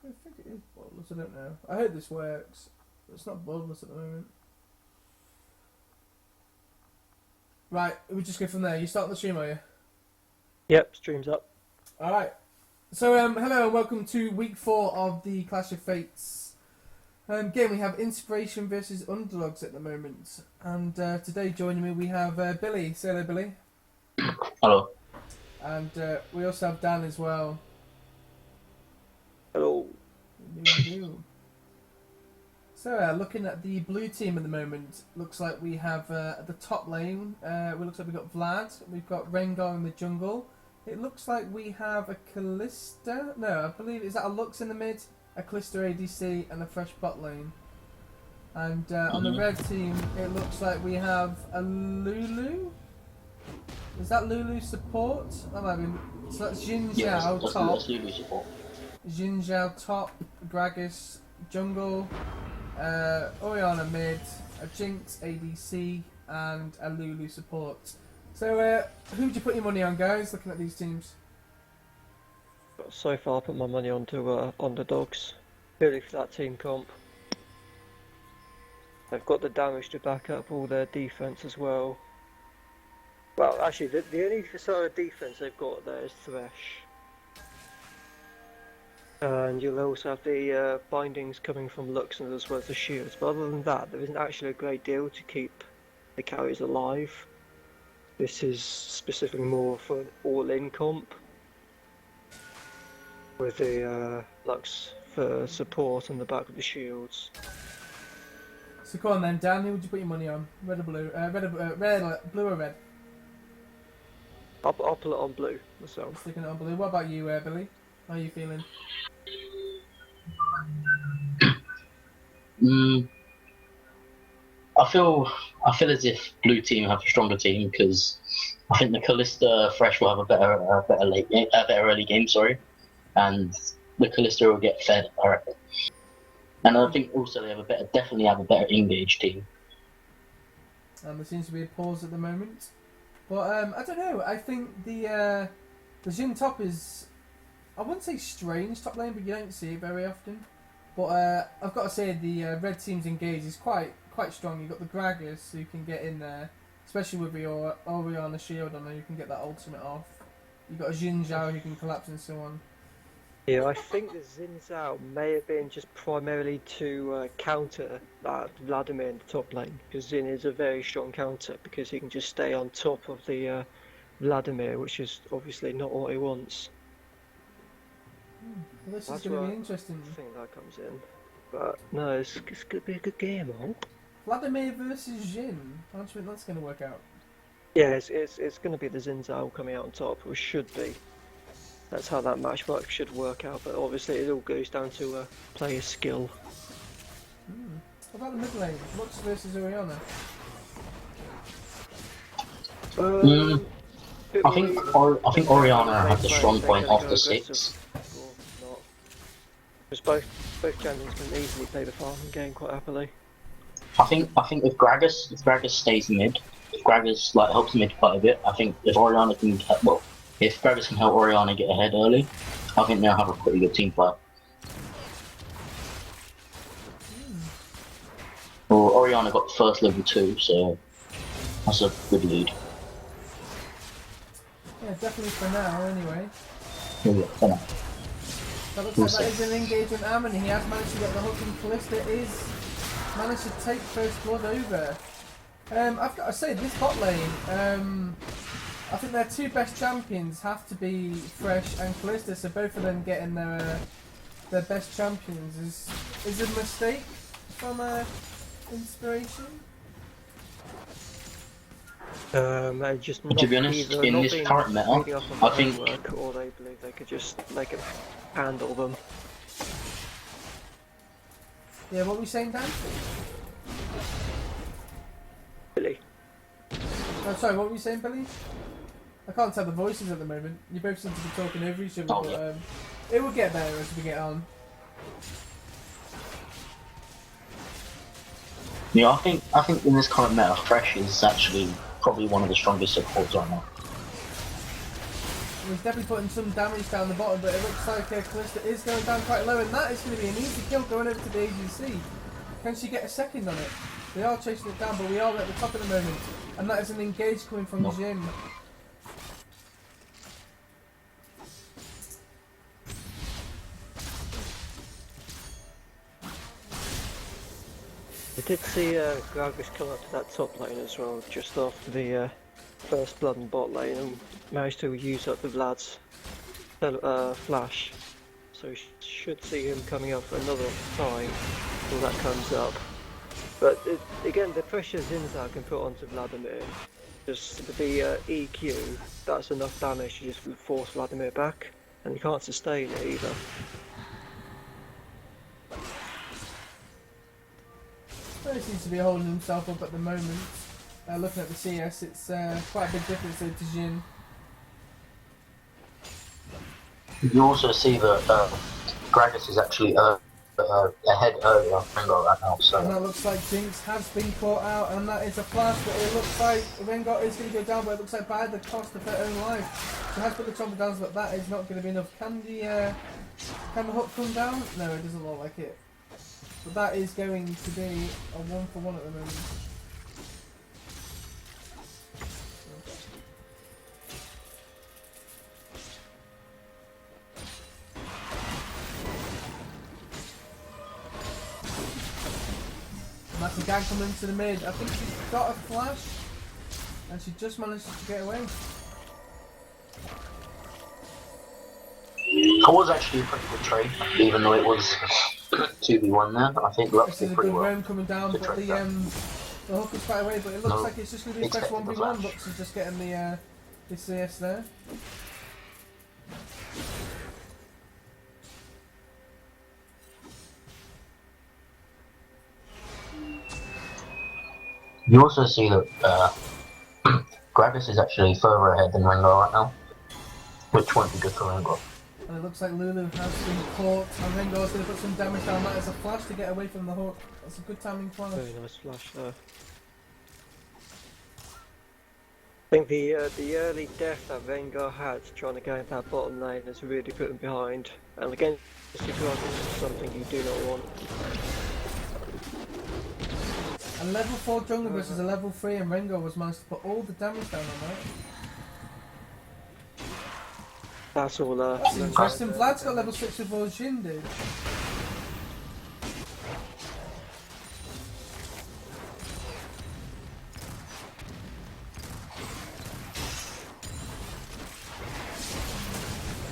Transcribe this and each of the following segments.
I think it is borderless, I don't know. I hope this works. But it's not borderless at the moment. Right, we just go from there. You start the stream, are you? Yep, stream's up. Alright. So, hello and welcome to week 4 of the Clash of Fates game. We have Inspiration versus Underdogs at the moment. And today joining me we have Billy. Say hello, Billy. Hello. And we also have Dan as well. Hello. So, looking at the blue team at the moment, looks like we have at the top lane, it looks like we've got Vlad, we've got Rengar in the jungle. It looks like we have a Kalista, no, I believe, is that a Lux in the mid, a Kalista ADC, and a fresh bot lane. And on the red team, it looks like we have a Lulu? Is that Lulu support? That might be, so that's Jin Zhao top. That's Lulu support. Jin Zhao top, Gragas jungle, Orianna mid, a Jinx ADC, and a Lulu support. So, who'd you put your money on, guys, looking at these teams? So far, I put my money onto underdogs. Purely for that team comp. They've got the damage to back up all their defense as well. Well, actually, the only sort of defense they've got there is Thresh. And you'll also have the bindings coming from Lux as well as the shields. But other than that, there isn't actually a great deal to keep the carries alive. This is specifically more for an all-in comp. With the Lux for support and the back of the shields. So go on then, Dan, who would you put your money on? Red or blue? Blue or red? I'll put it on blue myself. Sticking it on blue. What about you, Billy? How are you feeling? I feel as if blue team have a stronger team because I think the Kalista Fresh will have a better late game, better early game, sorry, and the Kalista will get fed. I reckon. And I think also they have definitely have a better engaged team. And there seems to be a pause at the moment, but I don't know. I think the Jhin top is, I wouldn't say strange top lane, but you don't see it very often. But I've got to say the red team's engage is quite strong. You've got the Gragas who can get in there, especially with your Orianna shield on there. You can get that ultimate off. You've got a Jin Zhao who can collapse and so on. Yeah, I think the Xin Zhao may have been just primarily to counter that Vladimir in the top lane, because Xin is a very strong counter because he can just stay on top of the Vladimir, which is obviously not what he wants. Well, this is going to be interesting. I think that comes in, but no, it's going to be a good game, huh? Vladimir versus Jhin. How do you think that's going to work out? Yeah, it's going to be the Xin Zhao coming out on top, or should be. That's how that match should work out, but obviously it all goes down to player skill. What about the mid lane? Lux versus Orianna? I think Orianna had the strong point off the 6. Because both champions can easily play the farming game quite happily. I think if Gragas stays mid, if Gragas helps mid quite a bit, I think if Orianna can if Gragas can help Orianna get ahead early, I think they'll have a pretty good team fight. Well, Orianna got first level 2, so that's a good lead. Yeah, definitely for now, anyway. Yeah, for now. That looks like that is an engagement arm, and he has managed to get the hook, and Kalista is managed to take first blood over. I've got to say, this bot lane, I think their two best champions have to be Fresh and Kalista, so both of them getting their best champions is a mistake from Inspiration. To be honest, in this current meta, I think or they believe they can handle them. Yeah, what were we saying, Dan? Really? Oh, sorry, what were you saying, Billy? I can't tell the voices at the moment. You both seem to be talking over each other, but it will get better as we get on. Yeah, I think in this current meta, Fresh is actually probably one of the strongest supports right now. He's definitely putting some damage down the bottom, but it looks like Callista is going down quite low, and that is going to be an easy kill going over to the AGC. Can she get a second on it? They are chasing it down, but we are at the top at the moment, and that is an engage coming from Jin. I did see Gragas come up to that top lane as well, just after the first blood and bot lane, and managed to use up the Vlad's flash. So we should see him coming up for another time till that comes up. But again, the pressure Zinzao can put onto Vladimir, just with the EQ, that's enough damage to just force Vladimir back, and he can't sustain it either. He seems to be holding himself up at the moment. Looking at the CS, it's quite a big difference there to Jin. You also see that Gragas is actually ahead earlier Rengar right now. So. And that looks like Jinx has been caught out, and that is a flash, but it looks like Rengar is going to go down, but it looks like by the cost of her own life. She has put the chopper down, but that is not going to be enough. Can the hook come down? No, it doesn't look like it. But that is going to be a 1-for-1 at the moment. And that's a gang coming into the mid. I think she's got a flash, and she just managed to get away. It was actually a pretty good trade, even though it was 2v1 there. I think Lux This is did a pretty good well. roam coming down, but the hook is quite away, but it looks like it's just going to be a fresh 1v1. Lux is just getting the CS there. You also see that Gragas is actually further ahead than Rengar right now, which won't be good for Rengar. And it looks like Lulu has been caught, and Rengar's going to put some damage down. That is a flash to get away from the hook. That's a good timing flash. Very nice flash there. I think the early death that Rengar had trying to go into that bottom lane has really put him behind. And again, this is something you do not want. A level 4 jungle versus a level 3, and Rengar was managed to put all the damage down on that. That's all. That's interesting. Vlad's got level 6 before Jin did.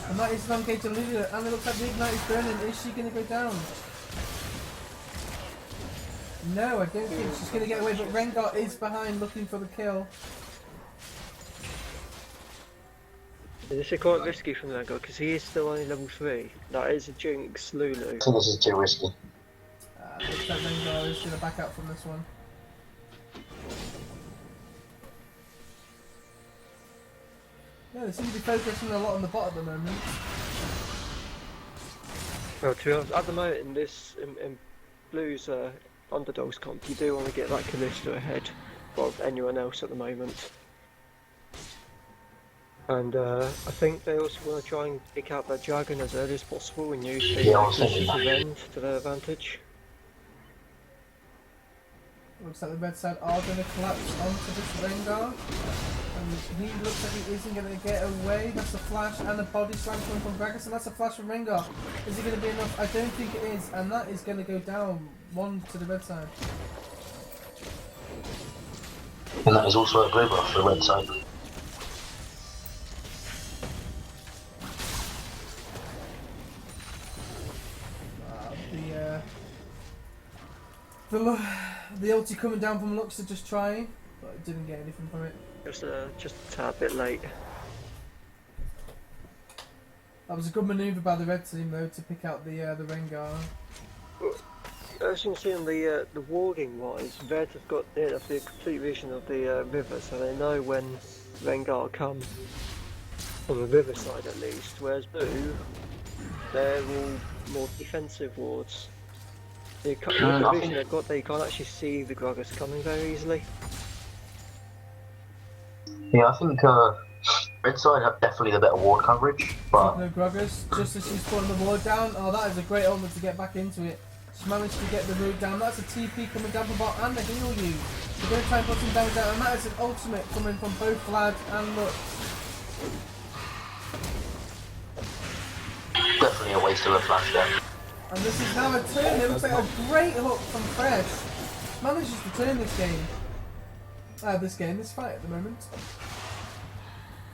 And that is an engage to Lulu, and it looks like the ignite is burning. Is she going to go down? No, I don't think she's going to get away, but Rengar is behind looking for the kill. This is quite risky from Rengar because he is still only level 3. That is a Jinx Lulu. I think this is too risky. Looks like Rengar is going to back out from this one. Yeah, they seem to be focusing a lot on the bot at the moment. Well, to be honest, at the moment in this in Blue's underdogs comp, you do want to get that Callista ahead of anyone else at the moment. And I think they also want to try and pick out that dragon as early as possible and use the Callista's revenge to their advantage. Looks like the red side are going to collapse onto this Rengar. And he looks like he isn't going to get away. That's a flash and a body slam coming from Gragas, and that's a flash from Rengar. Is it going to be enough? I don't think it is, and that is going to go down. One to the red side. And that is also a blue buff for the red side. The ulti coming down from Luxor just trying, but it didn't get anything from it. Just a tad bit late. That was a good manoeuvre by the red team though to pick out the Rengar. As you can see on the warding wise, Red have got the complete vision of the river, so they know when Rengar come on the river side at least. Whereas Blue, they're all more defensive wards. The vision they've got, they can't actually see the Gragas coming very easily. Yeah, I think Red side have definitely the better ward coverage, but No Groggers, just as she's putting the ward down. Oh, that is a great omen to get back into it. She managed to get the root down. That's a TP coming down from bot and a heal you. We're going to try and put some damage down, and that is an ultimate coming from both Vlad and Lux. definitely a waste of a flash there. And this is now a turn. It looks like a great hook from Fresh. Manages to turn this game. This fight at the moment.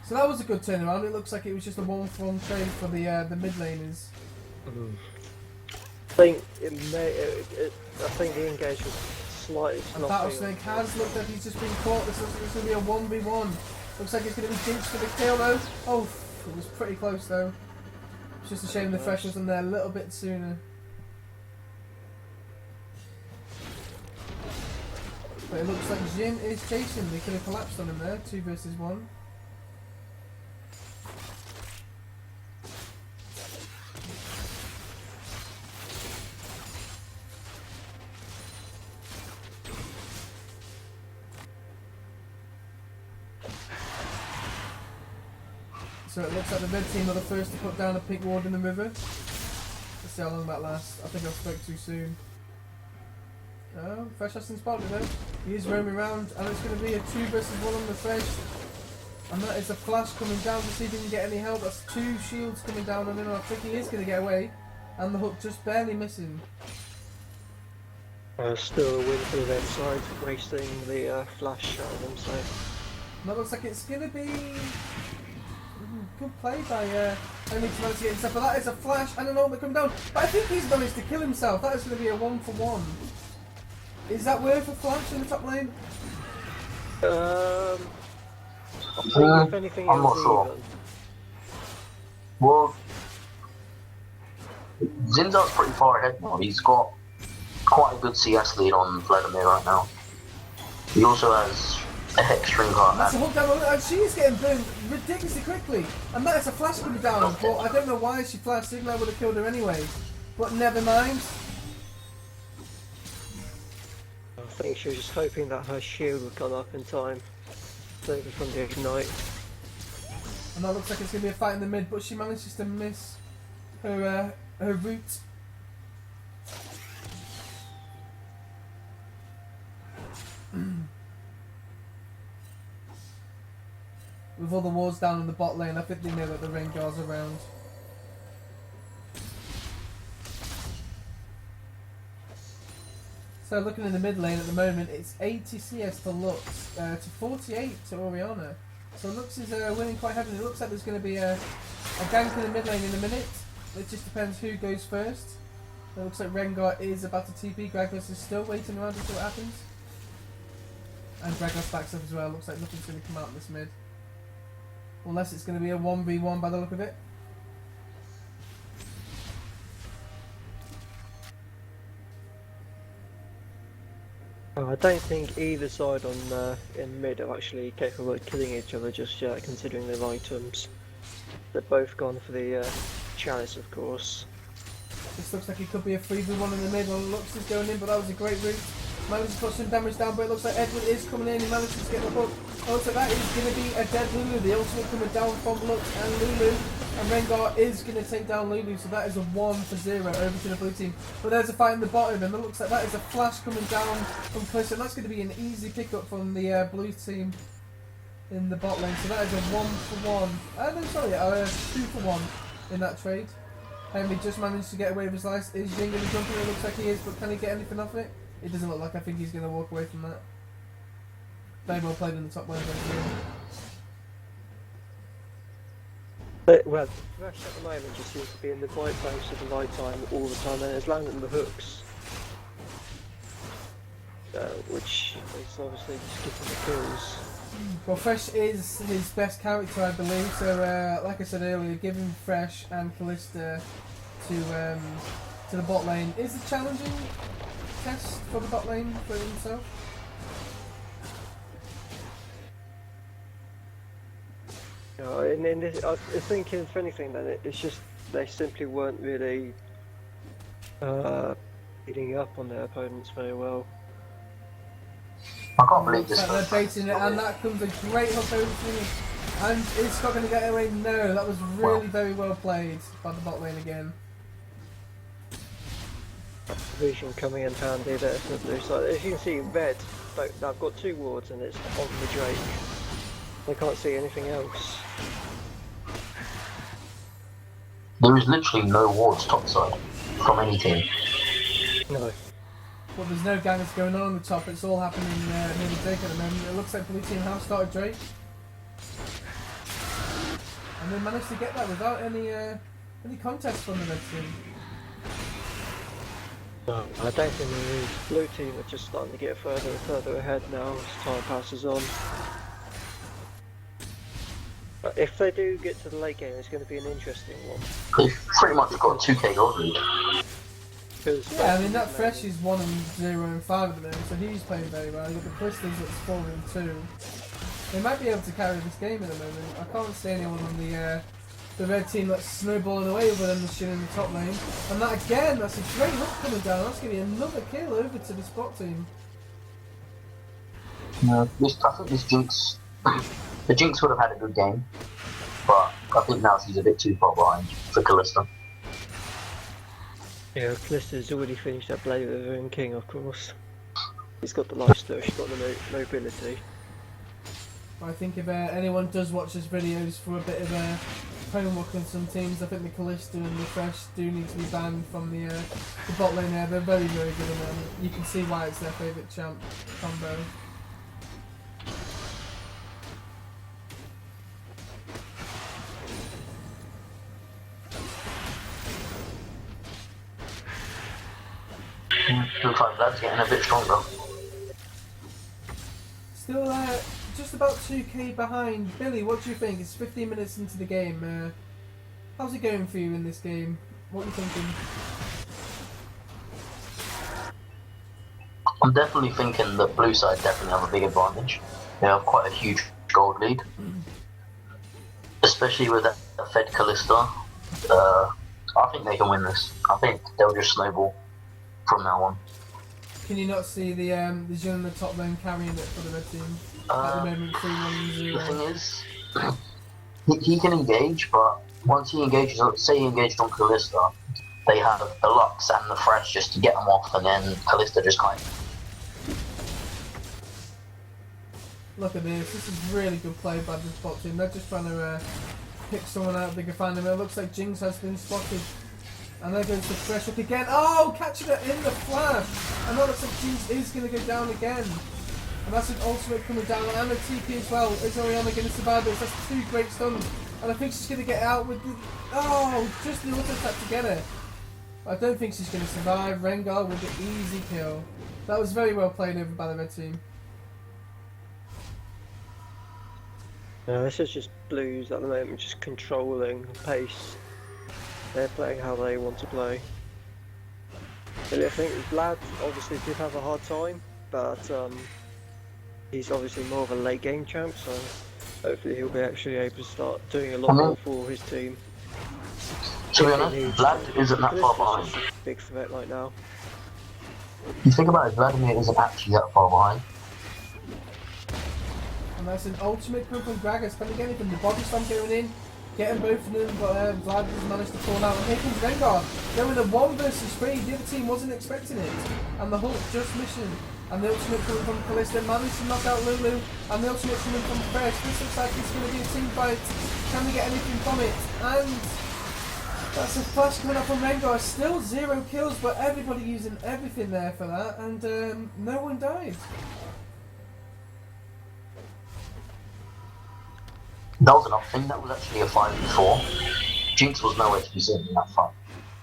So that was a good turnaround. It looks like it was just a one-for-one trade for the mid laners. I think I think the engage was slightly And sloppy. Battlesnake has looked like he's just been caught. This looks like it's going to be a 1v1. Looks like it's going to be Jinx for the kill though. Oh, it was pretty close though. It's just a shame the Fresh wasn't there a little bit sooner. But it looks like Jin is chasing. They could have collapsed on him there. 2 versus 1. So it looks like the red team are the first to put down a pink ward in the river. Let's see how long that lasts. I think I spoke too soon. Oh, Fresh hasn't spotted though. He is roaming around, and it's going to be a 2 versus 1 on the Fresh. And that is a flash coming down to see if he can get any help. That's 2 shields coming down on him. I think he is going to get away. And the hook just barely missing. Still a win for the red side, wasting the flash out of them. So And that looks like it's going to be... good play by only to manage to get himself. But that is a flash and an ultimate coming down. But I think he's managed to kill himself. That is going to be a 1-for-1. Is that worth a flash in the top lane? I think if anything, I'm not sure. Well, Zinzar's pretty far ahead now. He's got quite a good CS lead on Vladimir right now. He also has a Hex String card. That's a hook down, and she's getting burned ridiculously quickly. And that is a flash coming down, but I don't know why she flashed. Sigma would have killed her anyway. But never mind. I think she was just hoping that her shield would come up in time, maybe from the ignite. And that looks like it's going to be a fight in the mid, but she manages to miss her route. With all the wards down in the bot lane, I think they know that the Rengar's around. So looking in the mid lane at the moment, it's 80 CS to Lux, to 48 to Oriana. So Lux is winning quite heavily. It looks like there's going to be a gank in the mid lane in a minute. It just depends who goes first. It looks like Rengar is about to TP. Gragas is still waiting around to see what happens. And Gragas backs up as well. Looks like nothing's going to come out in this mid. Unless it's going to be a 1v1 by the look of it. I don't think either side on in mid are actually capable of killing each other just yet, considering their items. They've both gone for the chalice, of course. This looks like it could be a 3v1 in the mid. Well, Lux is going in, but that was a great route. Managed to put some damage down, but it looks like Edward is coming in. He manages to get the hook. Also, that is going to be a dead Lulu. The ultimate coming down from Lux and Lulu. And Rengar is going to take down Lulu, so that is a 1-0 over to the blue team. But there's a fight in the bottom, and it looks like that is a flash coming down from Cliff, and that's going to be an easy pickup from the blue team in the bot lane. So that is a 1-for-1. No, sorry, a 2-for-1 in that trade. Henry just managed to get away with his life. Is Jin going to jump in? It looks like he is, but can he get anything off it? It doesn't look like. I think he's going to walk away from that. Very well played in the top lane. But, well, Thresh at the moment just seems to be in the right place at the right time all the time, and it's landing the hooks. Which is obviously just getting the kills. Well, Fresh is his best character, I believe. So, like I said earlier, giving Fresh and Callista to the bot lane is a challenging test for the bot lane for himself. In this, I think if anything, then it's just they simply weren't really beating up on their opponents very well. I can't believe this. They're baiting it, and that comes a great hook over to And is Scott going to get away? No, that was really very well played by the bot lane again. Vision coming in handy there for the blue side. As you can see, red, I've got 2 wards and it's on the Drake. They can't see anything else. There is literally no wards topside from any team. No. Well, there's no gangs going on the top. It's all happening near the Drake at the moment. It looks like blue team have started Drake. And they managed to get that without any contest from the red team. No, I don't think the blue team are just starting to get further and further ahead now as time passes on. But if they do get to the late game, it's going to be an interesting one. They've pretty much got a 2k gold lead. Yeah, I mean that Fresh is 1 and 0 and 5 at the moment, so he's playing very well. You've got the Crystals that's 4 and 2. They might be able to carry this game at the moment. I can't see anyone on the red team that's snowballing away with them machine in the top lane. And that again, that's a great hook coming down. That's going to be another kill over to the spot team. No, I think this Jinx, the Jinx would have had a good game, but I think now she's a bit too far behind for Kalista. Yeah, Callista's already finished that Blade with her own king, of course. He's got the lifesteal, she's got the mobility. I think if anyone does watch this videos for a bit of homework on some teams, I think the Callista and the Fresh do need to be banned from the bot lane there. They're very, very good at them. You can see why it's their favourite champ combo. Looks like Vlad's getting a bit stronger. Still just about 2k behind. Billy, what do you think? It's 15 minutes into the game. How's it going for you in this game? What are you thinking? I'm definitely thinking that blue side definitely have a big advantage. They have quite a huge gold lead. Especially with that Fed Kalista. I think they can win this. I think they'll just snowball from now on. Can you not see the Jhin in the top lane carrying it for the red team? At the moment, 3-1-0. The thing is, he can engage, but once he engages, say he engaged on Kalista, they have the Lux and the Fresh just to get them off, and then Kalista just kind of... Look at this. This is really good play by the spot team. They're just trying to pick someone out they can find him. It looks like Jinx has been spotted. And there goes the Fresh hook again. Oh, catching it in the flash. And that looks like Jinx is going to go down again. And that's an ultimate coming down. And a TP as well. Is Orianna going to survive this? That's 2 great stuns. And I think she's going to get out with the... Oh, just the auto attack to get it. I don't think she's going to survive. Rengar with the easy kill. That was very well played over by the red team. No, this is just blues at the moment, just controlling the pace. They're playing how they want to play. Really, I think Vlad obviously did have a hard time, but he's obviously more of a late game champ, so hopefully he'll be actually able to start doing a lot more for his team. To be honest, Vlad isn't that far behind. Just a big threat right now. You think about it, Vladimir isn't actually that far behind. And that's an ultimate group from Gragas. But again, from the body slam going in, getting both of them, but Vlad has managed to fall out. And here comes Rengar, going a 1 versus 3. The other team wasn't expecting it. And the Hulk just missing. And the ultimate coming from Kalista, managed to knock out Lulu. And the ultimate coming from Fresh. This looks like it's going to be a team fight. Can we get anything from it? And that's a flash coming up from Rengar. Still 0 kills, but everybody using everything there for that. And no one died. That was another thing, that was actually a fight before. Jinx was nowhere to be seen in that fight.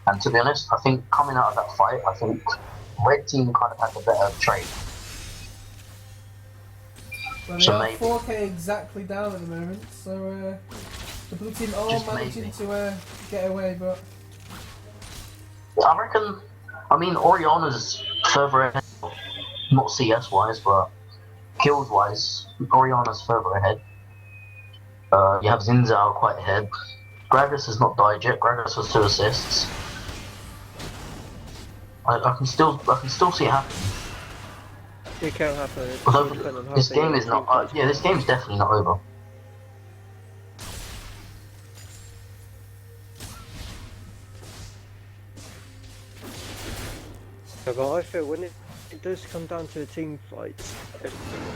And to be honest, I think coming out of that fight, I think red team kind of had the better trade. Well, they are 4k exactly down at the moment, so the blue team are managing to get away, but... I reckon, I mean, Orianna's further ahead, not CS wise, but kills wise, Orianna's further ahead. You have Zinzao quite ahead. Gragas has not died yet. Gragas has 2 assists. I can still see it happening. It can happen. Although this game is not. Yeah, this game is definitely not over. Yeah, but I feel when it does come down to a team fight,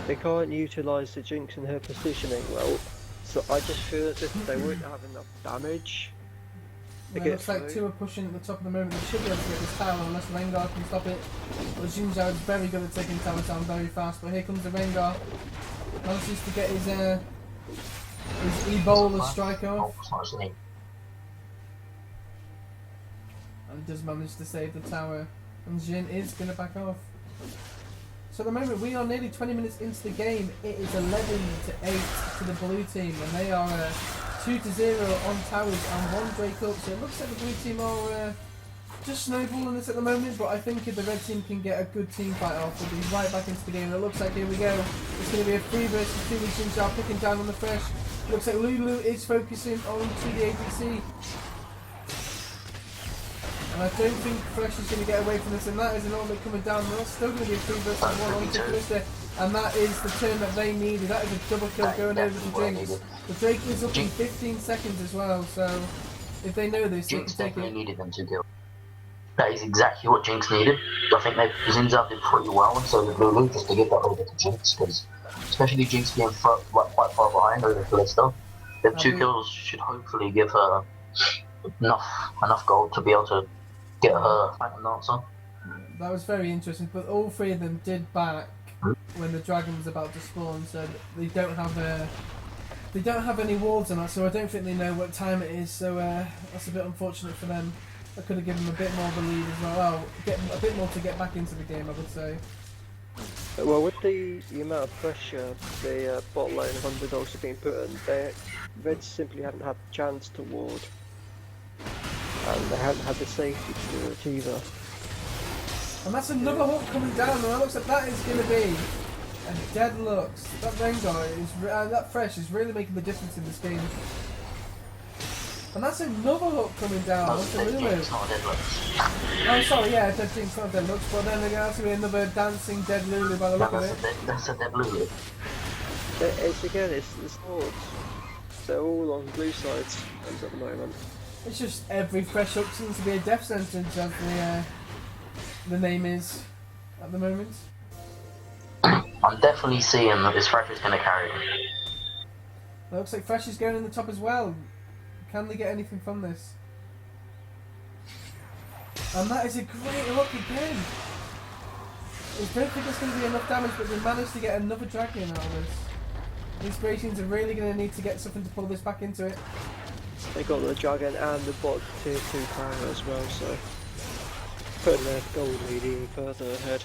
they can't utilise the Jinx and her positioning well. So I just feel as if they won't have enough damage to It get looks like through. two are pushing at the top of the moment. They should be able to get this tower unless Rengar can stop it. But Xin Zhao is very good at taking towers down very fast. But here comes the Rengar. Manages to get his Ebola strike off. And does manage to save the tower. And Jin is going to back off. So at the moment we are nearly 20 minutes into the game. It is 11-8 to the blue team. And they are 2-0 on towers and 1 Drake up. So it looks like the blue team are just snowballing this at the moment. But I think if the red team can get a good team fight off, we'll be right back into the game. It looks like, here we go. It's going to be a 3 versus 2 with Xin Zhao picking down on the fresh. Looks like Lulu is focusing on to the ADC. And I don't think Fresh is going to get away from this, and that is an ultimate coming down. There's still going to be a 3 versus 1 on to Calista, and that is the turn that they needed. That is a double kill going over to Jinx. The Drake is up in 15 seconds as well, so if they know this, Jinx they can take definitely it. needed them to kill. That is exactly what Jinx needed. I think they Zinza did pretty well, and so did Lulu, just to give that over to Jinx, because especially Jinx being quite far behind over Calista, the 2 kills should hopefully give her enough gold to be able to get her Phantom answer. That was very interesting, but all 3 of them did back when the dragon was about to spawn, so they don't have any wards on that, so I don't think they know what time it is, so that's a bit unfortunate for them. I could have given them a bit more of a lead as well. Well, get a bit more to get back into the game, I would say. Well, with the amount of pressure the bot lane of underdogs have been put in, the Reds simply haven't had the chance to ward. And they haven't had the safety to do it either. And that's another hook coming down, and it looks like that is going to be a dead looks. That Rengar is, that Fresh is really making the difference in this game. And that's another hook coming down. That's a Lulu. Oh, sorry, yeah, dead Jinx, not dead looks, but then again, that's going to be another dancing dead Lulu by the look of it. That's a dead Lulu. It's the swords. They're all on blue sides at the moment. It's just every Fresh hook seems to be a death sentence, as the name is at the moment. I'm definitely seeing that this Fresh is going to carry them. It looks like Fresh is going in the top as well. Can they get anything from this? And that is a great hook again. I don't think there's going to be enough damage, but they managed to get another dragon out of this. The Inspirations are really going to need to get something to pull this back into it. They got the dragon and the bot tier 2 power as well, so putting their gold lead even further ahead.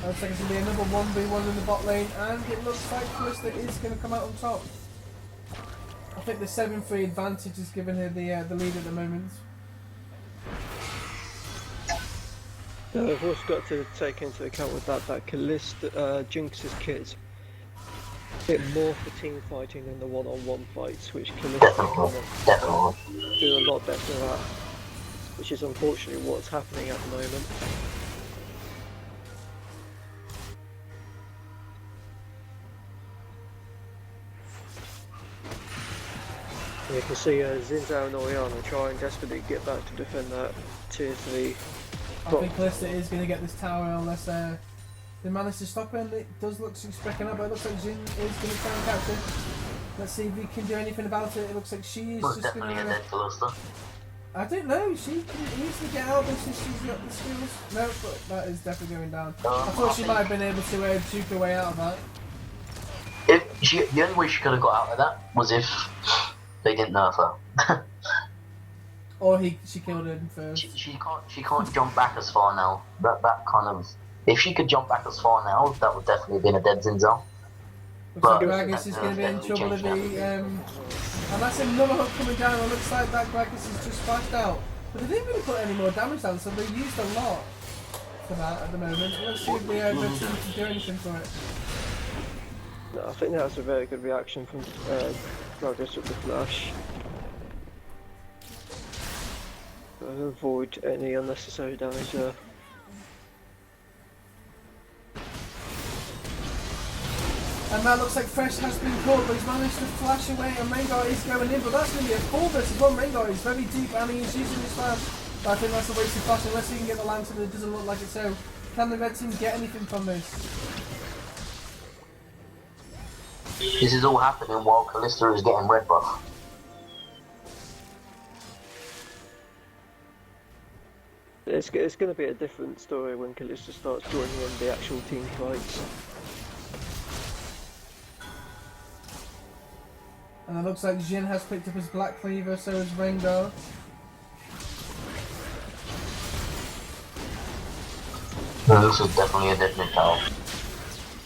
Looks like it's going to be another 1v1 in the bot lane, and it looks like Calista is going to come out on top. I think the 7-3 advantage is giving her the lead at the moment. We've also got to take into account with that Calista, Jinx's kit a bit more for team fighting than the one-on-one fights, which Calista can do a lot better at, which is unfortunately what's happening at the moment. You can see Xin Zhao and Oriana trying desperately to get back to defend that tier 3. I think Calista is going to get this tower unless they manage to stop her, and it does look she's picking up, but it looks like Jin is going to try and catch her. Let's see if we can do anything about it. It looks like she is just going to... I don't know, she can easily get out of this if she's got the skills. No, but that is definitely going down. I thought she might have been able to juke her way out of that. The only way she could have got out of that was if they didn't nerf her. Or she killed him first. She can't jump back as far now. That kind of, if she could jump back as far now, that would definitely have been a dead Zinzel. Looks like Gragas is going to be in trouble if he, and that's another hook coming down. It looks like that Gragas is just splashed out. But they didn't really put any more damage down, so they used a lot for that at the moment. Let's see if the red team can do anything for it. No, I think that was a very good reaction from Gragas with the flash. Avoid any unnecessary damage there. And that looks like Fresh has been caught, but he's managed to flash away, and Rengar is going in, but that's going to be a 4 versus 1. Rengar is very deep, and he is using his flash. But I think that's a wasted flash, unless he can get the lantern, and it doesn't look like it. So, can the red team get anything from this? This is all happening while Kalista is getting red buff. It's going to be a different story when Kalista starts joining in the actual team fights. And it looks like Jhin has picked up his Black Cleaver, so has Rengar. This is definitely a different tower.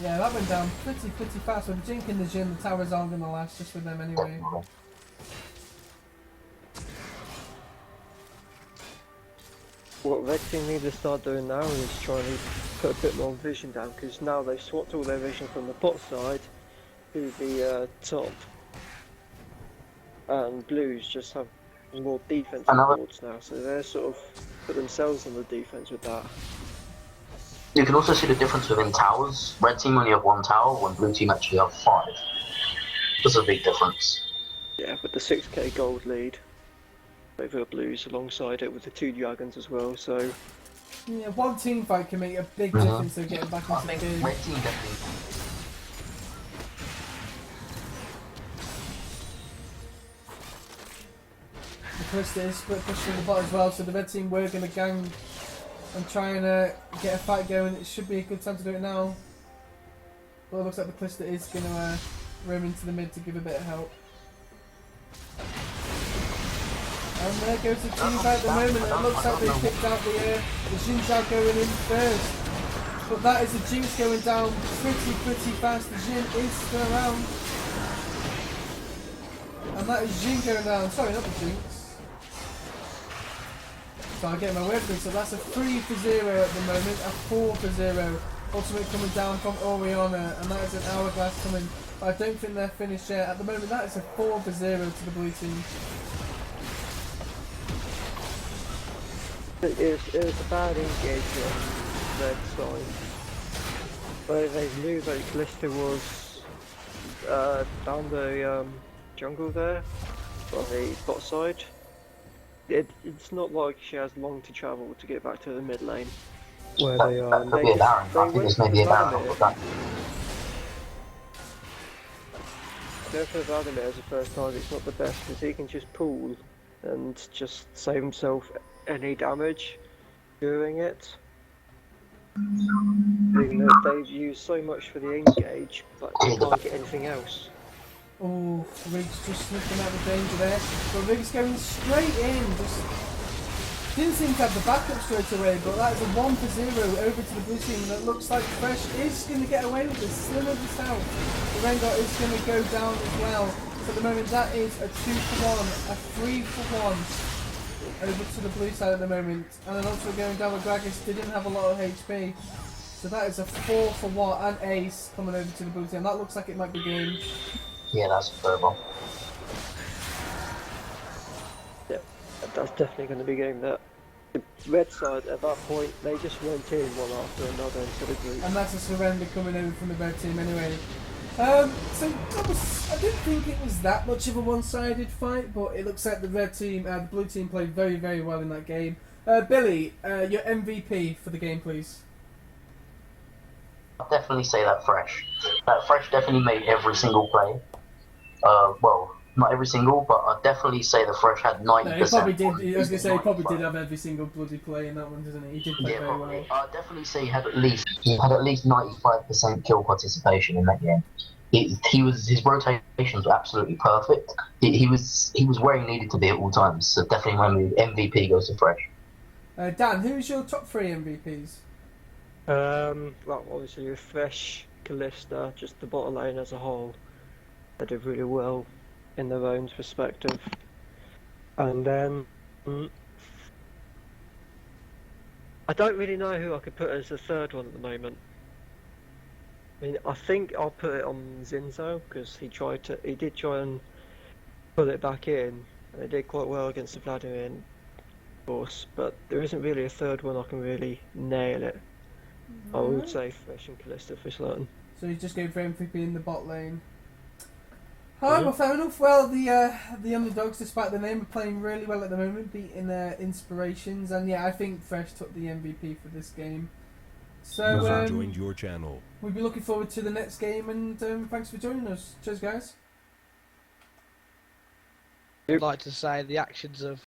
Yeah, that went down pretty fast. With Jink and the Jhin, the towers aren't going to last just with them anyway. Definitely. What Red Team need to start doing now is trying to put a bit more vision down, because now they've swapped all their vision from the bot side to the top. And Blues just have more defensive boards now, so they're sort of put themselves on the defense with that. You can also see the difference within towers. Red team only have 1 tower, when blue team actually have 5. There's a big difference. Yeah, with the 6k gold lead over Blues alongside it with the 2 dragons as well, so... Yeah, one team fight can make a big difference to getting back into the game. Red team definitely... The Kalista is split push from the bot as well, so the red team were going to gang and try and get a fight going. It should be a good time to do it now. But it looks like the Kalista is going to roam into the mid to give a bit of help. And there goes the team fight at the moment. It looks like they picked out the Xin Zhao going in first. But that is the Jinx going down pretty fast. The Jhin is still around. And that is Jhin going down. Sorry, not the Jinx. So I'm getting my word for it. So that's a 3 for 0 at the moment, a 4 for 0. Ultimate coming down from Oriana, and that is an hourglass coming. But I don't think they're finished yet. At the moment, that is a 4 for 0 to the blue team. It was a bad engagement on their side. But they knew that Kalista was down the jungle there, on the bot side. It's not like she has long to travel to get back to the mid lane. Where they are. That could be a Baron. I think this may be a Baron. Go for Vladimir as a first target, it's not the best because he can just pull and just save himself any damage during it. Even though they've used so much for the engage, but they can't get anything else. Oh, Riggs just looking at the danger there. But Riggs going straight in. Just didn't seem to have the backup straight away, but that is a 1 for 0 over to the blue team. That looks like Fresh is going to get away with this. Slimmer the south. The Rengar is going to go down as well. So at the moment that is a 2 for 1, a 3 for 1 over to the blue side at the moment. And then also going down with Gragas, didn't have a lot of HP. So that is a 4 for 1 and ace coming over to the blue team. That looks like it might be game. Yeah, that's terrible. Yeah, that's definitely going to be game that. The red side at that point, they just went in one after another into the group. And that's a surrender coming over from the red team anyway. So that was, I didn't think it was that much of a one-sided fight, but it looks like the red team, the blue team played very well in that game. Billy, your MVP for the game, please. I'll definitely say that Fresh. That Fresh definitely made every single play. Well, not every single, but I'd definitely say the Fresh had 90%. No, he probably did. I was going to say, he probably did have every single bloody play in that one, doesn't he? He did play very well. I'd definitely say he had at least 95% kill participation in that game. His rotations were absolutely perfect. He was where he needed to be at all times. So definitely my MVP goes to Fresh. Dan, who's your top 3 MVPs? Well, obviously with Fresh, Kalista, just the bottom lane as a whole, they did really well in their own perspective. And then I don't really know who I could put as the third one at the moment. I mean, I think I'll put it on Xin Zhao because he did try and pull it back in, and he did quite well against the Vladimir, of course. But there isn't really a third one I can really nail it. I would say Fresh and Kalista for certain. So So he's just going for MVP in the bot lane. Alright, well, fair enough. Well, the underdogs, despite the name, are playing really well at the moment, beating their inspirations. And yeah, I think Fresh took the MVP for this game. So joined your channel. We'll be looking forward to the next game, and thanks for joining us. Cheers, guys. I'd like to say the actions of